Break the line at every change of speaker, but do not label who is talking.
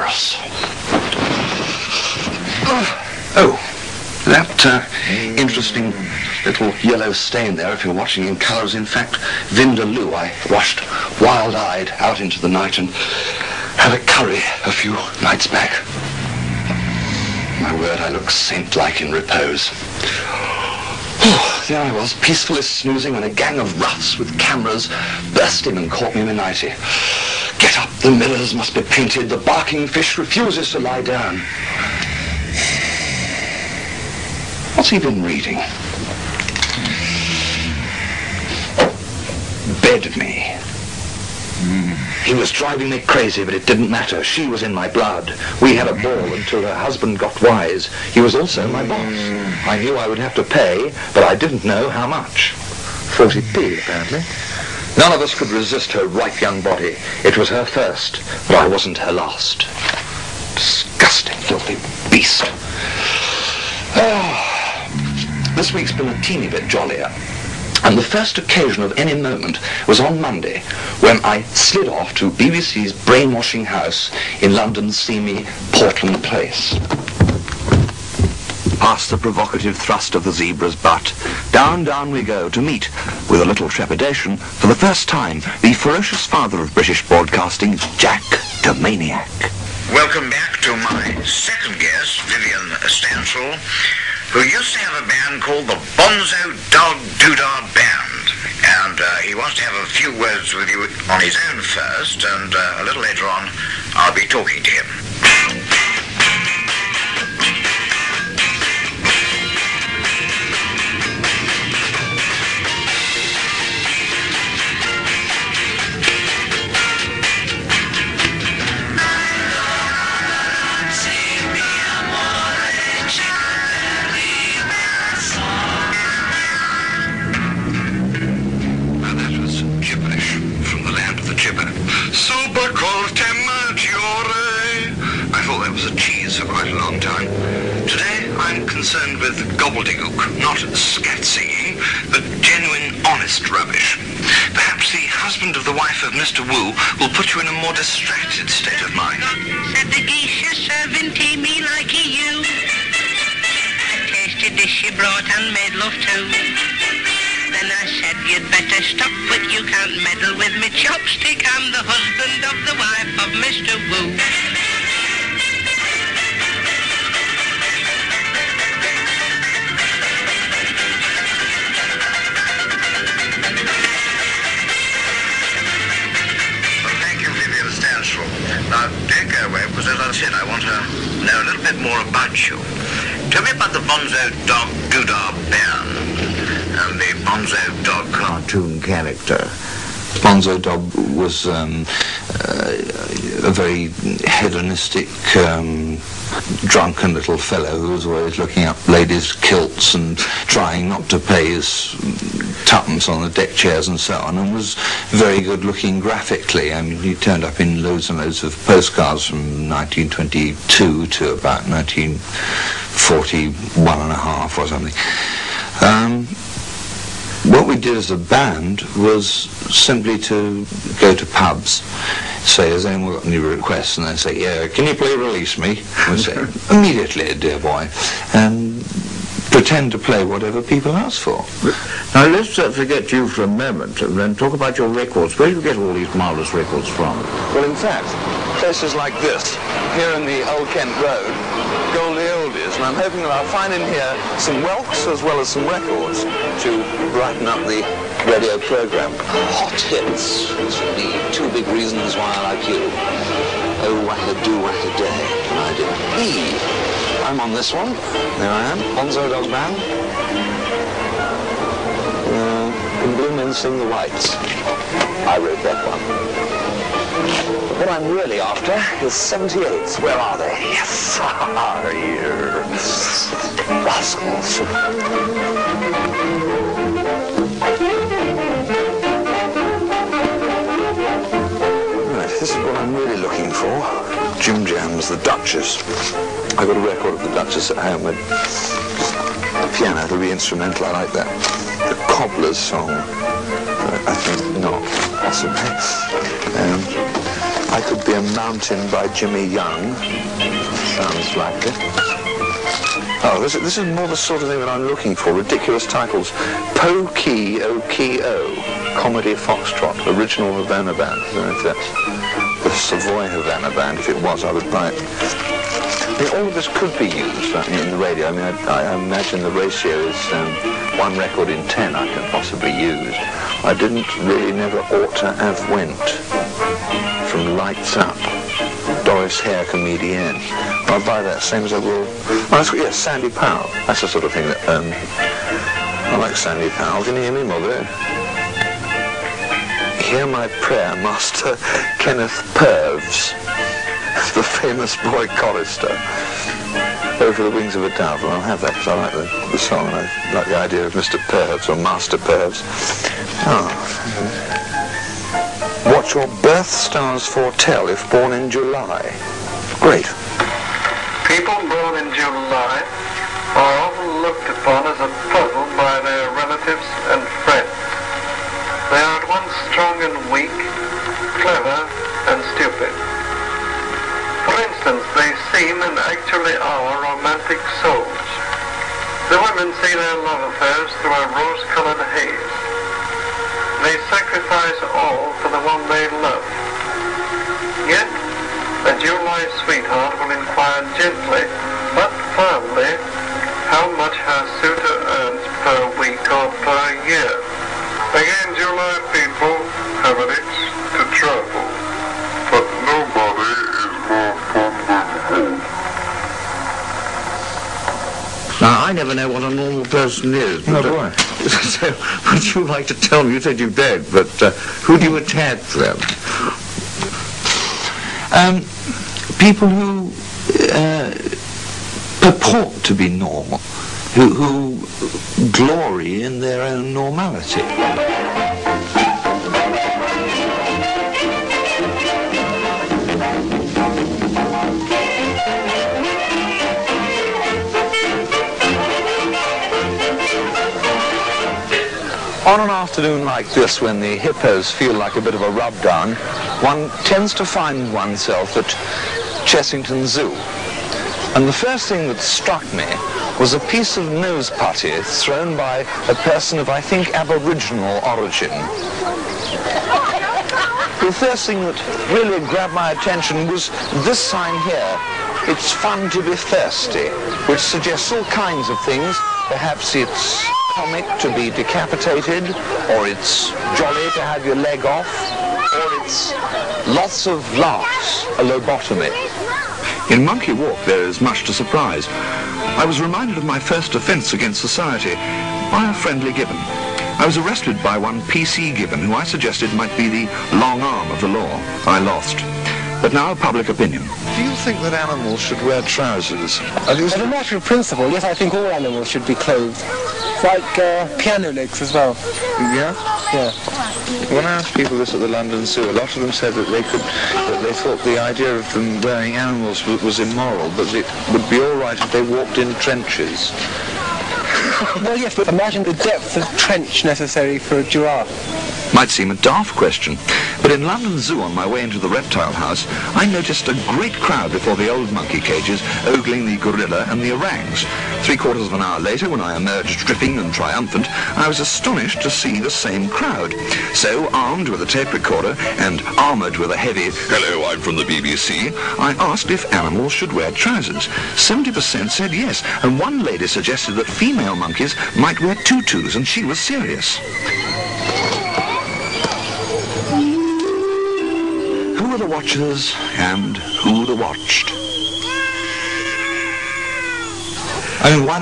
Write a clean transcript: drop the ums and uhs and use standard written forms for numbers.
dangerous. Oh, that interesting little yellow stain there, if you're watching in colour, is in fact Vindaloo. I washed wild-eyed out into the night and had a curry a few nights back. My word, I look saint-like in repose. Oh, there I was, peacefully snoozing when a gang of roughs with cameras burst in and caught me nighty. Get up, the mirrors must be painted, the barking fish refuses to lie down. What's he been reading? Bed me. He was driving me crazy, but it didn't matter. She was in my blood. We had a ball until her husband got wise. He was also my boss. I knew I would have to pay, but I didn't know how much. 40p, apparently. None of us could resist her ripe young body. It was her first, but I wasn't her last. Disgusting, filthy beast. This week's been a teeny bit jollier. And the first occasion of any moment was on Monday, when I slid off to BBC's brainwashing house in London's seamy Portland Place. Past the provocative thrust of the zebra's butt, down we go to meet, with a little trepidation, for the first time, the ferocious father of British broadcasting, Jack the Maniac.
Welcome back to my second guest, Vivian Stanshall, who used to have a band called the Bonzo Dog Doodah Band. And he wants to have a few words with you on his own first, and a little later on, I'll be talking to him.
Concerned with gobbledygook, not scat singing, but genuine, honest rubbish. Perhaps the husband of the wife of Mr. Wu will put you in a more distracted state of mind.
Said the geisha serving tea me like you. Tasted dish she brought and made love to. Then I said you'd better stop, but you can't meddle with me chopstick. I'm the husband of the wife of Mr. Wu.
Now, don't go away, because as I said, I want to know a little bit more about you. Tell me about the Bonzo Dog Doodah Band and the Bonzo Dog cartoon character.
Bonzo Dog was a very hedonistic, drunken little fellow who was always looking up ladies' kilts and trying not to pay his tuppence on the deck chairs and so on, and was very good looking graphically. I mean, he turned up in loads and loads of postcards from 1922 to about 1941 and a half or something. What we did as a band was simply to go to pubs, say, has anyone got any requests? And they say, yeah, can you play Release Me? We say, immediately, dear boy. And pretend to play whatever people ask for.
Now, let's forget you for a moment and then talk about your records. Where do you get all these marvellous records from?
Well, in fact, places like this, here in the Old Kent Road, Goldie Oldies, and I'm hoping that I'll find in here some whelks as well as some records to brighten up the radio program. Hot hits is indeed two big reasons why I like you. Oh, whack-a-do, whack-a-day, and I did. I'm on this one. There I am, Bonzo Dog Band. Can Blue Men Sing the Whites? I wrote that one. But what I'm really after is 78s. Where are they? Yes, here. Rascals. Right, this is what I'm really looking for. Jim Jam's The Duchess. I've got a record of The Duchess at home with the piano. It'll be instrumental. I like that. The Cobbler's Song. I think not, possibly.
I Could Be a Mountain by Jimmy Young. Sounds like it. Oh, this is more the sort of thing that I'm looking for. Ridiculous titles. Po-Key O-Key-O. Comedy Foxtrot. Original Havana Band. I don't know if that's the Savoy Havana Band. If it was, I would buy it. I mean, all of this could be used in the radio. I mean, I imagine the ratio is 1 record in 10 I can possibly use. I didn't really never ought to have went from Lights Up. Doris Hare, Comedienne. I'll buy that, same as I will. Oh, yes, Sandy Powell. That's the sort of thing that I like Sandy Powell. Can you hear me, Mother? Hear My Prayer, Master Kenneth Purves, the famous boy chorister. Over the Wings of a Dove. Well, I'll have that because I like the song. I like the idea of Mr. Purves or Master Purves. Oh. What your birth stars foretell if born in July. Great.
People born in July are often looked upon as a puzzle by their relatives and friends. They are at once strong and weak, clever and stupid. For instance, they seem and actually are romantic souls. The women see their love affairs through a rose-colored haze. They sacrifice all for the one they love. Yet, a July sweetheart will inquire gently, but firmly, how much her suitor earns per week or per year. Again, July people have an itch to travel, but nobody is more fond than who.
Now, I never know what a normal person is.
No, boy.
So, would you like to tell me? You said you don't, but who do you attack then? People who purport to be normal, who glory in their own normality.
On an afternoon like this, when the hippos feel like a bit of a rub-down, one tends to find oneself at Chessington Zoo. And the first thing that struck me was a piece of nose putty thrown by a person of, I think, Aboriginal origin. The first thing that really grabbed my attention was this sign here. It's fun to be thirsty, which suggests all kinds of things. Perhaps it's comic to be decapitated, or it's jolly to have your leg off, or it's lots of laughs, a lobotomy.
In Monkey Walk there is much to surprise. I was reminded of my first offence against society by a friendly gibbon. I was arrested by one PC gibbon who I suggested might be the long arm of the law. I lost. But now public opinion.
Do you think that animals should wear trousers?
As a matter of principle, yes, I think all animals should be clothed. Like piano legs as well.
Yeah?
Yeah.
When I asked people this at the London Zoo, a lot of them said that they thought the idea of them wearing animals was immoral, but it would be all right if they walked in trenches.
Well, yes, but imagine the depth of trench necessary for a giraffe.
Might seem a daft question, but in London Zoo on my way into the reptile house, I noticed a great crowd before the old monkey cages, ogling the gorilla and the orangs. 3/4 of an hour later, when I emerged dripping and triumphant, I was astonished to see the same crowd. So, armed with a tape recorder and armoured with a heavy, "Hello, I'm from the BBC," I asked if animals should wear trousers. 70% said yes, and one lady suggested that female monkeys might wear tutus, and she was serious. Who are the watchers and who the watched? I mean, why